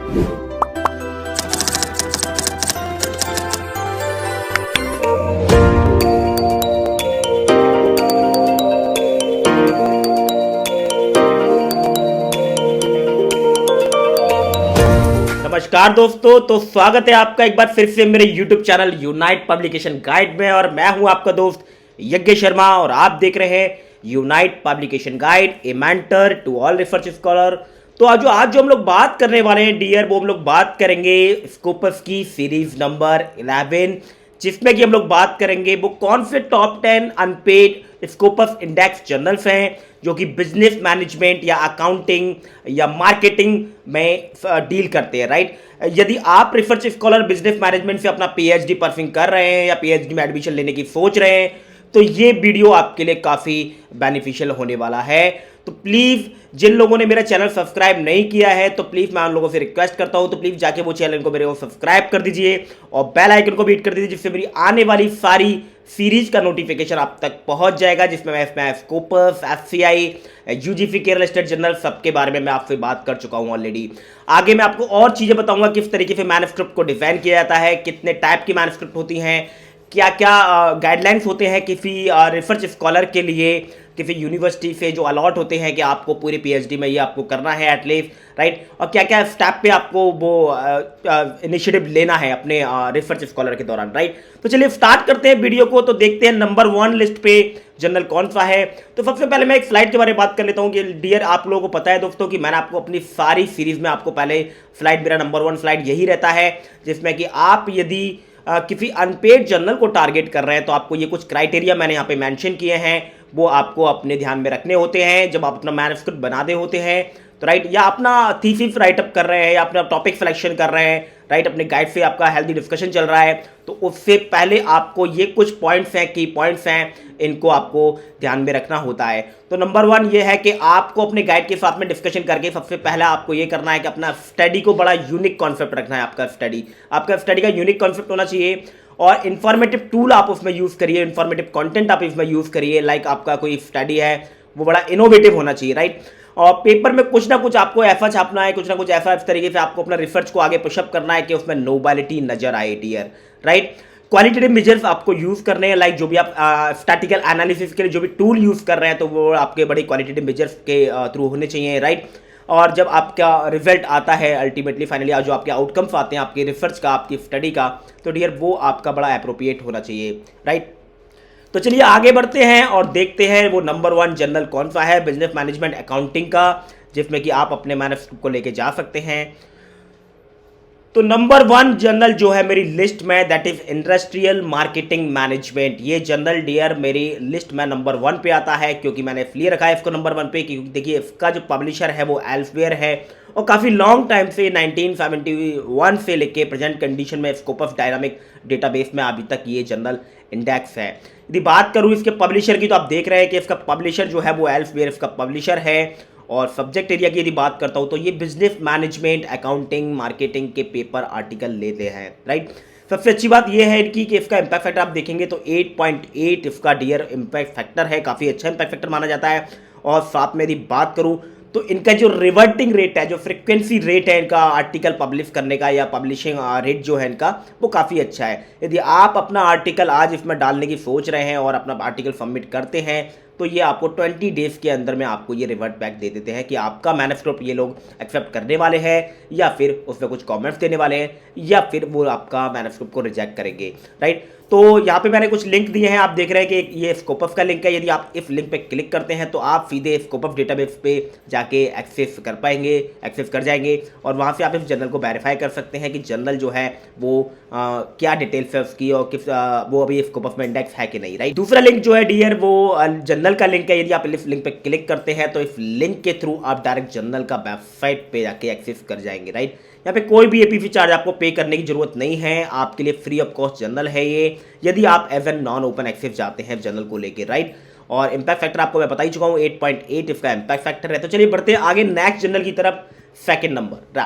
नमस्कार दोस्तों, तो स्वागत है आपका एक बार फिर से मेरे YouTube channel unite publication guide में। और मैं हूं आपका दोस्त यज्ञ शर्मा और आप देख रहे हैं unite publication guide, a mentor to all research scholar. तो आज जो हम लोग बात करने वाले हैं डियर, वो हम लोग बात करेंगे स्कोपस की सीरीज नंबर 11, जिसमें कि हम लोग बात करेंगे वो कौन से top 10 unpaid Scopus index journals हैं जो कि बिजनेस मैनेजमेंट या अकाउंटिंग या मार्केटिंग में डील करते हैं, राइट। यदि आप रिसर्च स्कॉलर बिजनेस मैनेजमेंट से अपना पीएचडी परसिंग कर रहे हैं या पीएचडी में एडमिशन लेने की सोच रहे हैं, तो ये वीडियो आपके लिए काफ़ी बेनिफिशियल होने वाला है। तो प्लीज़ जिन लोगों ने मेरा चैनल सब्सक्राइब नहीं किया है, तो प्लीज़ मैं उन लोगों से रिक्वेस्ट करता हूं, तो प्लीज़ जाके वो चैनल को मेरे को सब्सक्राइब कर दीजिए और बेल आइकन को भी हिट कर दीजिए, जिससे मेरी आने वाली सारी सीरीज का नोटिफिकेशन आप तक पहुंच जाएगा, जिसमें मैं Scopus, FCI, UGC Kerala state journal सबके बारे में मैं आपसे बात कर चुका हूं ऑलरेडी। आगे मैं आपको और चीज़ें बताऊंगा, किस तरीके से मैन्युस्क्रिप्ट को डिज़ाइन किया जाता है, कितने टाइप की मैन्युस्क्रिप्ट होती हैं, क्या क्या गाइडलाइंस होते हैं किसी रिसर्च स्कॉलर के लिए, किसी यूनिवर्सिटी से जो अलॉट होते हैं कि आपको पूरी पीएचडी में ये आपको करना है एटलीस्ट, राइट। और क्या क्या स्टेप पे आपको वो इनिशिएटिव लेना है अपने रिसर्च स्कॉलर के दौरान, राइट। तो चलिए स्टार्ट करते हैं वीडियो को। तो देखते हैं नंबर 1 लिस्ट पे जर्नल कौन सा है। तो सबसे पहले मैं एक स्लाइड के बारे में बात कर लेता हूँ कि डियर, आप लोगों को पता है दोस्तों कि मैंने आपको अपनी सारी सीरीज में आपको पहले स्लाइड, मेरा नंबर 1 स्लाइड यही रहता है, जिसमें कि आप यदि किसी अनपेड जर्नल को टारगेट कर रहे हैं तो आपको ये कुछ क्राइटेरिया मैंने यहाँ पे मेंशन किए हैं, वो आपको अपने ध्यान में रखने होते हैं जब आप अपना मैन्युस्क्रिप्ट बना दे होते हैं, तो राइट। या अपना थीसिस राइटअप कर रहे हैं या अपना टॉपिक सिलेक्शन कर रहे हैं, राइट। अपने गाइड से आपका हेल्दी डिस्कशन चल रहा है, तो उससे पहले आपको ये कुछ पॉइंट्स हैं, की पॉइंट्स हैं, इनको आपको ध्यान में रखना होता है। तो नंबर 1 ये है कि आपको अपने गाइड के साथ में डिस्कशन करके सबसे पहला आपको ये करना है कि अपना स्टडी को बड़ा यूनिक कॉन्सेप्ट रखना है। आपका स्टडी का यूनिक कॉन्सेप्ट होना चाहिए और इन्फॉर्मेटिव टूल आप उसमें यूज़ करिए, इन्फॉर्मेटिव कंटेंट आप इसमें यूज़ करिए। लाइक आपका कोई स्टडी है वो बड़ा इनोवेटिव होना चाहिए, राइट। और पेपर में कुछ ना कुछ आपको ऐसा छापना है, कुछ ना कुछ ऐसा इस तरीके से आपको अपना रिसर्च को आगे पुशअप करना है कि उसमें नोबेलिटी नजर आए डियर, राइट। क्वालिटेटिव मेजर्स आपको यूज करने हैं, लाइक जो भी आप स्टैटिकल एनालिसिस के लिए जो भी टूल यूज कर रहे हैं, तो वो आपके बड़े क्वालिटेटिव मेजर्स के थ्रू होने चाहिए, राइट। और जब आपका रिजल्ट आता है अल्टीमेटली फाइनली, जो आपके आउटकम्स आते हैं आपके रिसर्च का, आपकी स्टडी का, तो डियर वो आपका बड़ा अप्रोप्रिएट होना चाहिए, राइट। तो चलिए आगे बढ़ते हैं और देखते हैं वो नंबर 1 जर्नल कौन सा है बिजनेस मैनेजमेंट अकाउंटिंग का, जिसमें कि आप अपने मैन्युस्क्रिप्ट को लेके जा सकते हैं। तो नंबर 1 जर्नल जो है मेरी लिस्ट में, that is industrial marketing management. ये जर्नल डियर मेरी लिस्ट में नंबर 1 पे आता है, क्योंकि मैंने इसलिए रखा है इसको नंबर 1 पे क्योंकि देखिए इसका जो पब्लिशर है वो एल्सवेयर है और काफ़ी लॉन्ग टाइम से 1971 से लेके प्रेजेंट कंडीशन में स्कोपस डायनामिक डेटाबेस में अभी तक ये जर्नल इंडेक्स है। यदि बात करूँ इसके पब्लिशर की, तो आप देख रहे हैं कि इसका पब्लिशर जो है वो एल्सवेयर इसका पब्लिशर है। और सब्जेक्ट एरिया की यदि बात करता हूँ तो ये बिजनेस मैनेजमेंट, अकाउंटिंग, मार्केटिंग के पेपर आर्टिकल लेते हैं, राइट। सबसे अच्छी बात यह है इनकी कि इसका इम्पैक्ट फैक्टर आप देखेंगे तो 8.8 इसका डियर इम्पैक्ट फैक्टर है, काफ़ी अच्छा इम्पैक्ट फैक्टर माना जाता है। और साथ में यदि बात करूँ तो इनका जो रिवर्टिंग रेट है, जो फ्रिक्वेंसी रेट है इनका आर्टिकल पब्लिश करने का या पब्लिशिंग रेट जो है इनका, वो काफ़ी अच्छा है। यदि आप अपना आर्टिकल आज इसमें डालने की सोच रहे हैं और अपना आर्टिकल सबमिट करते हैं, तो ये आपको 20 डेज़ के अंदर में आपको ये रिवर्ट बैक दे देते हैं कि आपका मैन्युस्क्रिप्ट ये लोग एक्सेप्ट करने वाले हैं या फिर उसमें कुछ कमेंट्स देने वाले हैं या फिर वो आपका मैन्युस्क्रिप्ट को रिजेक्ट करेंगे, राइट। तो यहाँ पे मैंने कुछ लिंक दिए हैं, आप देख रहे हैं कि ये स्कोपस का लिंक है। यदि आप इस लिंक पे क्लिक करते हैं तो आप सीधे स्कोपस डेटाबेस पे जाके एक्सेस कर जाएंगे और वहाँ से आप इस जर्नल को वेरीफाई कर सकते हैं कि जर्नल जो है वो क्या डिटेल्स है उसकी और किस वो अभी स्कोपस में इंडेक्स है कि नहीं, राइट। दूसरा लिंक जो है डियर वो जर्नल का लिंक है। यदि आप इस लिंक पे क्लिक करते हैं तो इस लिंक के थ्रू आप डायरेक्ट जर्नल का वेबसाइट पे जाके एक्सेस कर जाएंगे, राइट। यहाँ पे कोई भी एपीसी चार्ज आपको पे करने की जरूरत नहीं है, आपके लिए फ्री ऑफ कॉस्ट जर्नल है ये, यदि आप as an non open access जाते हैं जर्नल को लेके, राइट। और इम्पैक्ट फैक्टर आपको मैं बता ही चुका हूँ 8.8 इसका इम्पैक्ट फैक्टर है। तो चलिए बढ़ते हैं आगे नेक्स्ट जर्नल की तरफ। Second number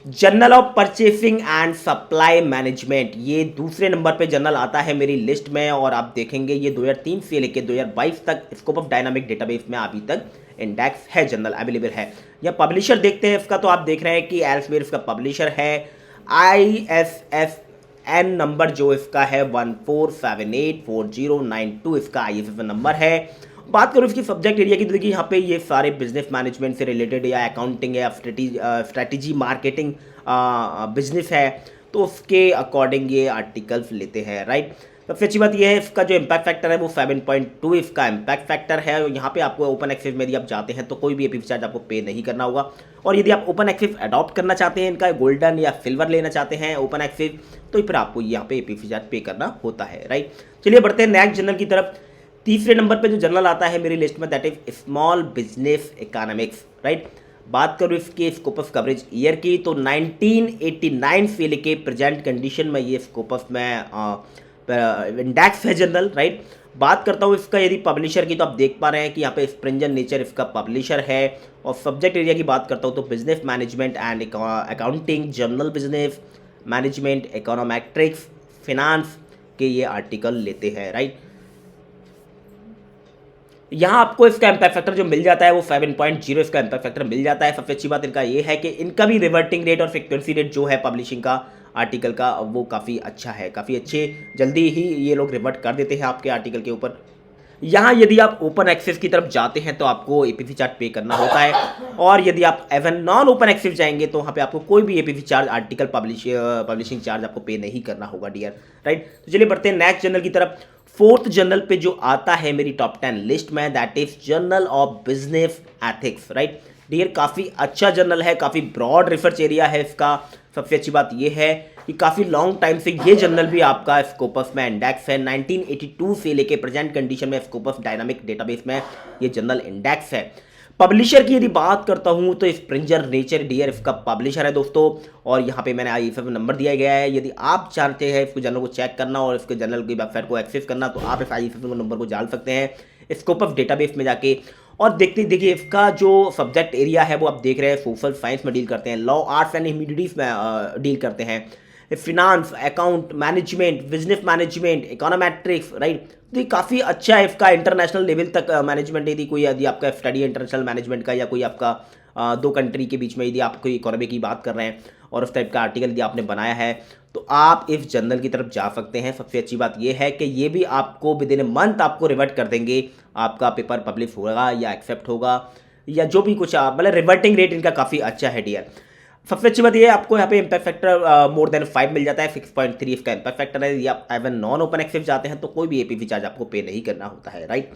journal of purchasing and supply management, ये दूसरे नंबर पे जर्नल आता है मेरी लिस्ट में और आप देखेंगे ये 2003 से लेकर 2022 तक स्कोप ऑफ डायनामिक डेटाबेस में अभी तक इंडेक्स है, जनरल अवेलेबल है। या पब्लिशर देखते हैं इसका, तो आप देख रहे हैं कि एल्सवियर इसका पब्लिशर है। ISSN नंबर जो इसका है 14784092 इसका ISSN नंबर है। बात करूँ इसकी सब्जेक्ट एरिया की, तो देखिए यहाँ पे ये सारे बिजनेस मैनेजमेंट से रिलेटेड या अकाउंटिंग या स्ट्रेटेजी मार्केटिंग बिजनेस है, तो उसके अकॉर्डिंग ये आर्टिकल्स लेते हैं, राइट। सबसे अच्छी बात यह है इसका जो इम्पैक्ट फैक्टर है वो 7.2 इसका इम्पैक्ट फैक्टर है। और यहाँ पे आपको ओपन एक्सेस में यदि आप जाते हैं तो कोई भी एपीवी चार्ज आपको पे नहीं करना होगा। और यदि आप ओपन एक्सेस अडॉप्ट करना चाहते हैं, इनका गोल्डन या सिल्वर लेना चाहते हैं ओपन एक्सेस, तो फिर आपको यहाँ पे एपीवी चार्ज पे करना होता है, राइट। चलिए बढ़ते हैं नेक्स्ट जनरल की तरफ। तीसरे नंबर पे जो जनरल आता है मेरी लिस्ट में, that is small business economics, right. बात करूँ इसके स्कोप ऑफ कवरेज ईयर की, तो 1989 से लेके प्रेजेंट कंडीशन में ये स्कोप ऑफ में इंडेक्स है जनरल, राइट। बात करता हूँ इसका यदि पब्लिशर की, तो आप देख पा रहे हैं कि यहाँ पे स्प्रिंजर नेचर इसका पब्लिशर है। और सब्जेक्ट एरिया की बात करता हूँ तो business management and accounting, general business management, econometrics, finance के ये आर्टिकल लेते हैं, राइट। यहाँ आपको इसका इम्पैक्ट फैक्टर जो मिल जाता है वो 7.0 इसका इम्पैक्ट फैक्टर मिल जाता है। सबसे अच्छी बात इनका ये है कि इनका भी रिवर्टिंग रेट और फ्रीक्वेंसी रेट जो है पब्लिशिंग का आर्टिकल का वो काफ़ी अच्छा है, काफ़ी अच्छे, जल्दी ही ये लोग रिवर्ट कर देते हैं आपके आर्टिकल के ऊपर। यहाँ यदि आप ओपन एक्सेस की तरफ जाते हैं तो आपको एपीवी चार्ज पे करना होता है। और यदि आप एवन नॉन ओपन एक्सेस जाएंगे तो वहाँ पे आपको कोई भी APV charge article publishing charge आपको पे नहीं करना होगा डियर, राइट। तो चलिए बढ़ते हैं नेक्स्ट जर्नल की तरफ। फोर्थ जर्नल पे जो आता है मेरी टॉप 10 लिस्ट में, that is journal of business ethics, right dear. काफ़ी अच्छा जर्नल है, काफ़ी ब्रॉड रिसर्च एरिया है इसका। सबसे अच्छी बात यह है कि काफ़ी लॉन्ग टाइम से ये जर्नल भी आपका स्कोपस में इंडेक्स है। 1982 से लेके प्रेजेंट कंडीशन में स्कोपस डायनामिक डेटाबेस में ये जर्नल इंडेक्स है। पब्लिशर की यदि बात करता हूं तो स्प्रिंजर नेचर डियर इसका पब्लिशर है दोस्तों। और यहाँ पे मैंने ISSN नंबर दिया गया है। यदि आप चाहते हैं इसको जर्नल को चेक करना और इसके जर्नल की वेबसाइट को एक्सेस करना, तो आप इस ISSN नंबर को जान सकते हैं स्कोपस डेटाबेस में जाके। और देखिए इसका जो सब्जेक्ट एरिया है वो आप देख रहे हैं सोशल साइंस में डील करते हैं, लॉ, आर्ट्स एंड ह्यूमैनिटीज में डील करते हैं, finance, account management, business management, econometrics, right. तो ये काफ़ी अच्छा है इसका इंटरनेशनल लेवल तक मैनेजमेंट। यदि आपका स्टडी इंटरनेशनल मैनेजमेंट का या कोई आपका दो कंट्री के बीच में यदि आप कोई इकोनॉमी की बात कर रहे हैं और उस टाइप का आर्टिकल यदि आपने बनाया है तो आप इस जर्नल की तरफ जा सकते हैं। सबसे अच्छी बात यह है कि ये भी आपको विद इन ए मंथ आपको रिवर्ट कर देंगे, आपका पेपर पब्लिश होगा या एक्सेप्ट होगा या जो भी कुछ मतलब रिवर्टिंग रेट इनका काफ़ी अच्छा है डियर। सबसे अच्छी बात ये है आपको यहाँ पे इम्पैक्ट फैक्टर मोर देन 5 मिल जाता है, 6.3 इसका इम्पैक्ट फैक्टर है। या एवन नॉन ओपन एक्सेस जाते हैं तो कोई भी एपीवी चार्ज आपको पे नहीं करना होता है, राइट।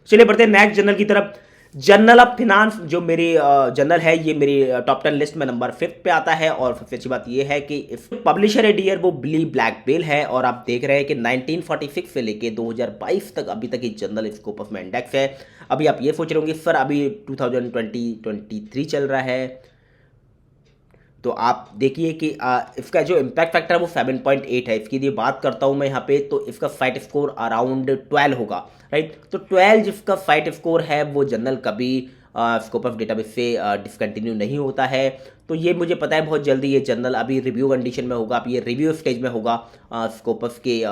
चलिए बढ़ते हैं नेक्स्ट जर्नल की तरफ। जर्नल ऑफ फिनांस जो मेरी जर्नल है ये मेरी टॉप 10 लिस्ट में नंबर 5 पे आता है। और सबसे अच्छी बात ये है कि पब्लिशर है डियर वो बिली ब्लैकबेल है। और आप देख रहे हैं कि 1946 से लेके 2022 तक अभी तक ये जर्नल स्कोपस में इंडेक्स है। अभी आप ये सोच रहे होंगे सर अभी 2023 चल रहा है, तो आप देखिए कि इसका जो इम्पैक्ट फैक्टर है वो 7.8 है। इसकी यदि बात करता हूँ मैं यहाँ पे तो इसका फाइट स्कोर अराउंड 12 होगा, राइट। तो 12 जिसका फाइट स्कोर है वो जनरल कभी स्कोप ऑफ डेटाबेस से डिसकंटिन्यू नहीं होता है। तो ये मुझे पता है बहुत जल्दी ये जनरल अभी रिव्यू कंडीशन में होगा, अभी ये रिव्यू स्टेज में होगा स्कोपस के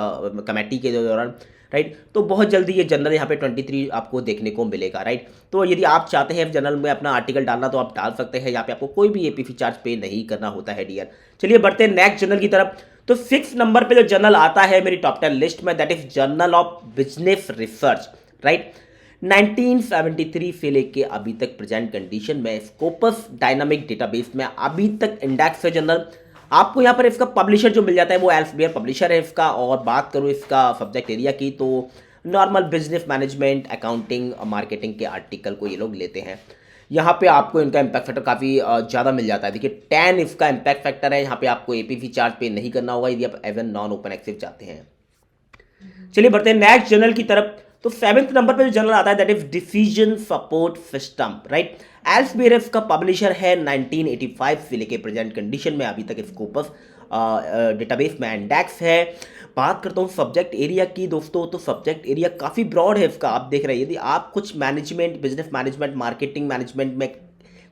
कमेटी के दौरान, राइट। तो बहुत जल्दी ये जनरल यहाँ पे 23 आपको देखने को मिलेगा, राइट। तो यदि आप चाहते हैं जनरल में अपना आर्टिकल डालना तो आप डाल सकते हैं, यहाँ पे आपको कोई भी एपीवी चार्ज पे नहीं करना होता है डियर। चलिए बढ़ते हैं नेक्स्ट जनरल की तरफ। तो 6 नंबर पे जो जर्नल आता है मेरी टॉप 10 लिस्ट में, that is journal of business research, right. 1973 से लेके अभी तक प्रेजेंट कंडीशन में स्कोपस डायनामिक डेटाबेस में अभी तक इंडेक्स है जनरल। आपको यहाँ पर इसका पब्लिशर जो मिल जाता है वो एल्सेवियर पब्लिशर है इसका। और बात करूँ इसका सब्जेक्ट एरिया की तो normal business management, accounting, marketing के आर्टिकल को ये लोग लेते हैं। यहाँ पे आपको इनका इम्पैक्ट फैक्टर काफ़ी ज़्यादा मिल जाता है। देखिए 10 इसका इम्पैक्ट फैक्टर है। यहाँ पे आपको एपीवी चार्ज पे नहीं करना होगा यदि आप एवन नॉन ओपन एक्सेस चाहते हैं। चलिए बढ़ते हैं नेक्स्ट जर्नल की तरफ। तो 7th नंबर पे जो जर्नल आता है that is decision support system, right. Elsevier का पब्लिशर है 1985 से लेके प्रेजेंट कंडीशन में अभी तक स्कोपस डेटाबेस में इंडेक्स है। बात करता हूँ सब्जेक्ट एरिया की दोस्तों, तो सब्जेक्ट एरिया काफ़ी ब्रॉड है इसका। आप देख रहे हैं यदि आप कुछ management, business management, marketing management में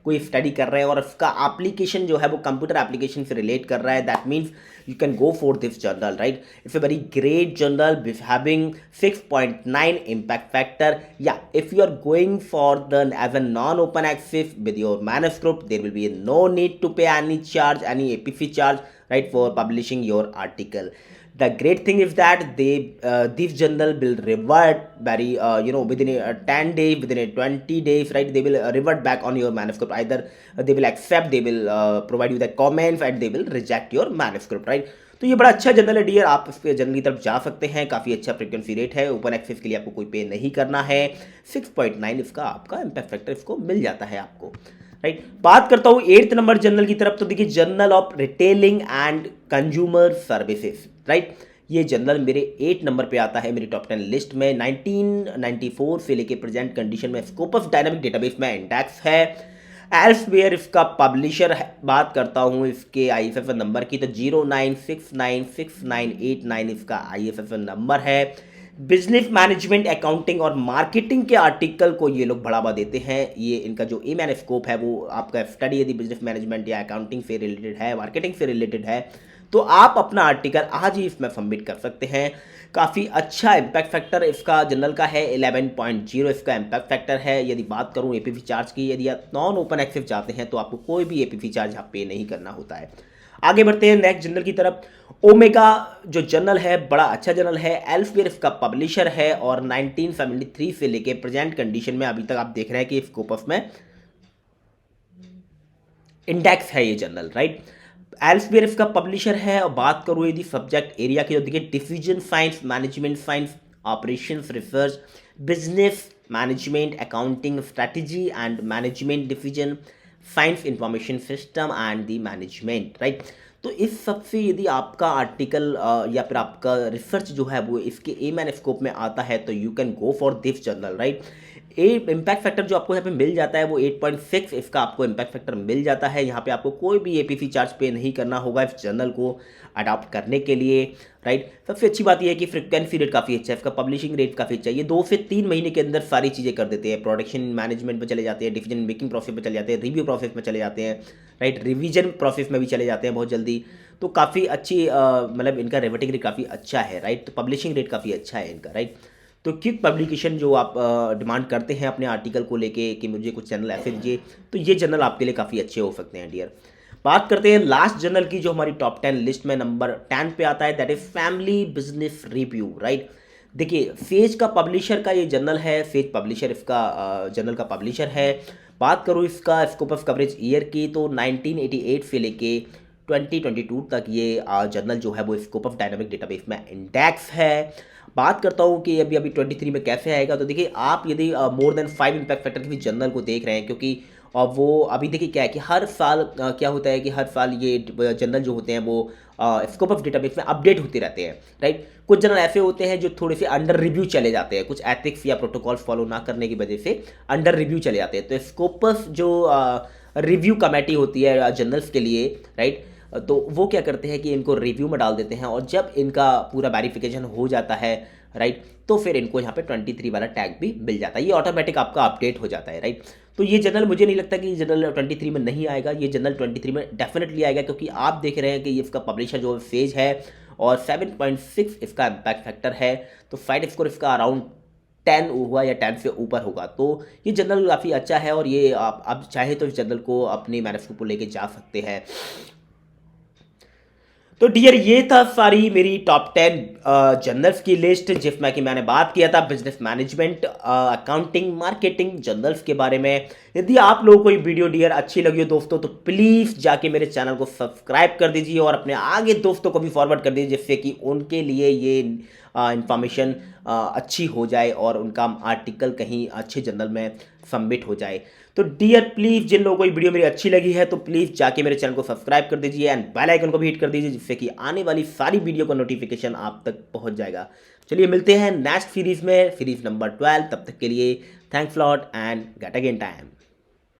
कोई स्टडी कर रहे हैं और उसका एप्लीकेशन जो है वो कंप्यूटर एप्लीकेशन से रिलेट कर रहा है, that means you can go for this journal, right? It's a very great journal with having 6.9 impact factor. Yeah, if you are going for the as a non-open access with your manuscript, there will be no need to pay any charge, any APC charge, right, for publishing your article. The great thing is that this journal will revert very within a 10 days, within a 20 days, right? They will revert back on your manuscript. Either they will accept, they will provide you the comments, and they will reject your manuscript, right? तो ये बड़ा अच्छा journal है dear, आप इस journal की तरफ जा सकते हैं। काफ़ी अच्छा फ्रीक्वेंसी रेट है, ओपन एक्सेस के लिए आपको कोई पे नहीं करना है। 6.9 इसका आपका इम्पैक्ट फैक्टर इसको मिल जाता है आपको, राइट। बात करता हूँ 8th नंबर जर्नल की तरफ, तो देखिए journal of retailing and consumer services, right. ये जर्नल मेरे 8 नंबर पे आता है मेरी टॉप 10 लिस्ट में। 1994 से लेके प्रेजेंट कंडीशन में स्कोपस डायनामिक डेटाबेस में इंडेक्स है। एल्सवेयर इसका पब्लिशर है। बात करता हूँ इसके ISSN नंबर की, तो 09696989 इसका ISSN नंबर है। बिजनेस मैनेजमेंट, अकाउंटिंग और मार्केटिंग के आर्टिकल को ये लोग बढ़ावा देते हैं। ये इनका जो एम एंड स्कोप है वो आपका स्टडी यदि बिजनेस मैनेजमेंट या अकाउंटिंग से रिलेटेड है, मार्केटिंग से रिलेटेड है, तो आप अपना आर्टिकल आज ही इसमें सबमिट कर सकते हैं। काफ़ी अच्छा इम्पैक्ट फैक्टर इसका जनरल का है, 11.0 इसका इम्पैक्ट फैक्टर है। यदि बात करूँ APC चार्ज की, यदि आप नॉन ओपन एक्सेस चाहते हैं तो आपको कोई भी APC चार्ज आप पे नहीं करना होता है। आगे बढ़ते हैं नेक्स्ट जनरल की तरफ। ओमेगा जो जनरल है बड़ा अच्छा जनरल है। एल्सवेयर इसका पब्लिशर है और 1973 से लेके प्रेजेंट कंडीशन में अभी तक आप देख रहे हैं कि स्कोपस में इंडेक्स है ये जनरल, राइट। एल्सवेयर इसका पब्लिशर है। और बात करूँ यदि सब्जेक्ट एरिया की, तो देखिए decision science, management science, operations research, business management, accounting, strategy and management decision, science information system and the management, right. तो इस सब से यदि आपका आर्टिकल या फिर आपका रिसर्च जो है वो इसके एम एंड स्कोप में आता है तो you can go for this journal, right. Impact factor जो आपको यहाँ पे मिल जाता है वो 8.6 इसका आपको इम्पैक्ट फैक्टर मिल जाता है। यहाँ पे आपको कोई भी APC चार्ज पे नहीं करना होगा इस जर्नल को अडॉप्ट करने के लिए, राइट। सबसे अच्छी बात यह है कि फ्रिक्वेंसी रेट काफ़ी अच्छा है, इसका पब्लिशिंग रेट काफ़ी अच्छा है। ये 2 से 3 महीने के अंदर सारी चीज़ें कर देते हैं। प्रोडक्शन मैनेजमेंट में चले जाते हैं, डिसीजन मेकिंग प्रोसेस में चले जाते हैं, रिव्यू प्रोसेस में चले जाते हैं, राइट, रिवीजन प्रोसेस में भी चले जाते हैं बहुत जल्दी। तो काफ़ी अच्छी मतलब इनका रेटिंग रेट काफ़ी अच्छा है, राइट। तो पब्लिशिंग रेट काफ़ी अच्छा है इनका, राइट। तो क्विक पब्लिकेशन जो आप डिमांड करते हैं अपने आर्टिकल को लेके कि मुझे कुछ जर्नल ऐसे दीजिए, तो ये जर्नल आपके लिए काफ़ी अच्छे हो सकते हैं डियर। बात करते हैं लास्ट जर्नल की जो हमारी टॉप 10 लिस्ट में नंबर 10 पे आता है, that is family business review, right. देखिए फेज का पब्लिशर का ये जर्नल है, फेज पब्लिशर इसका जर्नल का पब्लिशर है। बात करूँ इसका स्कोप ऑफ कवरेज ईयर की, तो 1988 से लेके 2022 तक ये जर्नल जो है वो स्कोप ऑफ डायनामिक डेटाबेस में इंडेक्स है। बात करता हूँ कि अभी 23 में कैसे आएगा, तो देखिए आप यदि मोर देन 5 इम्पैक्ट फैक्टर की जर्नल को देख रहे हैं, क्योंकि वो अभी देखिए क्या है कि हर साल क्या होता है कि हर साल ये जर्नल जो होते हैं वो स्कोप ऑफ डेटाबेस में अपडेट होते रहते हैं, राइट। कुछ जर्नल ऐसे होते हैं जो थोड़े से अंडर रिव्यू चले जाते हैं, कुछ एथिक्स या प्रोटोकॉल फॉलो ना करने की वजह से अंडर रिव्यू चले जाते हैं। तो स्कोपस जो रिव्यू कमेटी होती है जर्नल्स के लिए, राइट, तो वो क्या करते हैं कि इनको रिव्यू में डाल देते हैं और जब इनका पूरा वेरिफिकेशन हो जाता है, राइट, तो फिर इनको यहाँ पे 23 वाला टैग भी मिल जाता है। ये ऑटोमेटिक आपका अपडेट हो जाता है, राइट। तो ये जर्नल मुझे नहीं लगता कि जनरल 23 में नहीं आएगा, ये जनरल 23 में डेफिनेटली आएगा, क्योंकि आप देख रहे हैं कि इसका पब्लिशर जो फेज है और 7.6 इसका इम्पैक्ट फैक्टर है, तो फाइट स्कोर इसका अराउंड 10 हुआ या 10 से ऊपर होगा। तो ये जर्नल काफ़ी अच्छा है और ये आप चाहे तो इस जर्नल को अपने मैनेजमेंट को लेके जा सकते हैं। तो डियर ये था सारी मेरी टॉप 10 जर्नल्स की लिस्ट, जिसमें कि मैंने बात किया था business management, accounting, marketing journals के बारे में। यदि आप लोगों को ये वीडियो डियर अच्छी लगी हो दोस्तों, तो प्लीज़ जाके मेरे चैनल को सब्सक्राइब कर दीजिए और अपने आगे दोस्तों को भी फॉरवर्ड कर दीजिए, जिससे कि उनके लिए ये इंफॉर्मेशन अच्छी हो जाए और उनका आर्टिकल कहीं अच्छे जर्नल में सबमिट हो जाए। तो डियर प्लीज़ जिन लोगों को ये वीडियो मेरी अच्छी लगी है तो प्लीज़ जाके मेरे चैनल को सब्सक्राइब कर दीजिए एंड बेल आइकन को भी हिट कर दीजिए, जिससे कि आने वाली सारी वीडियो का नोटिफिकेशन आप तक पहुंच जाएगा। चलिए मिलते हैं नेक्स्ट सीरीज़ में, सीरीज़ नंबर 12। तब तक के लिए thanks lot and get again time.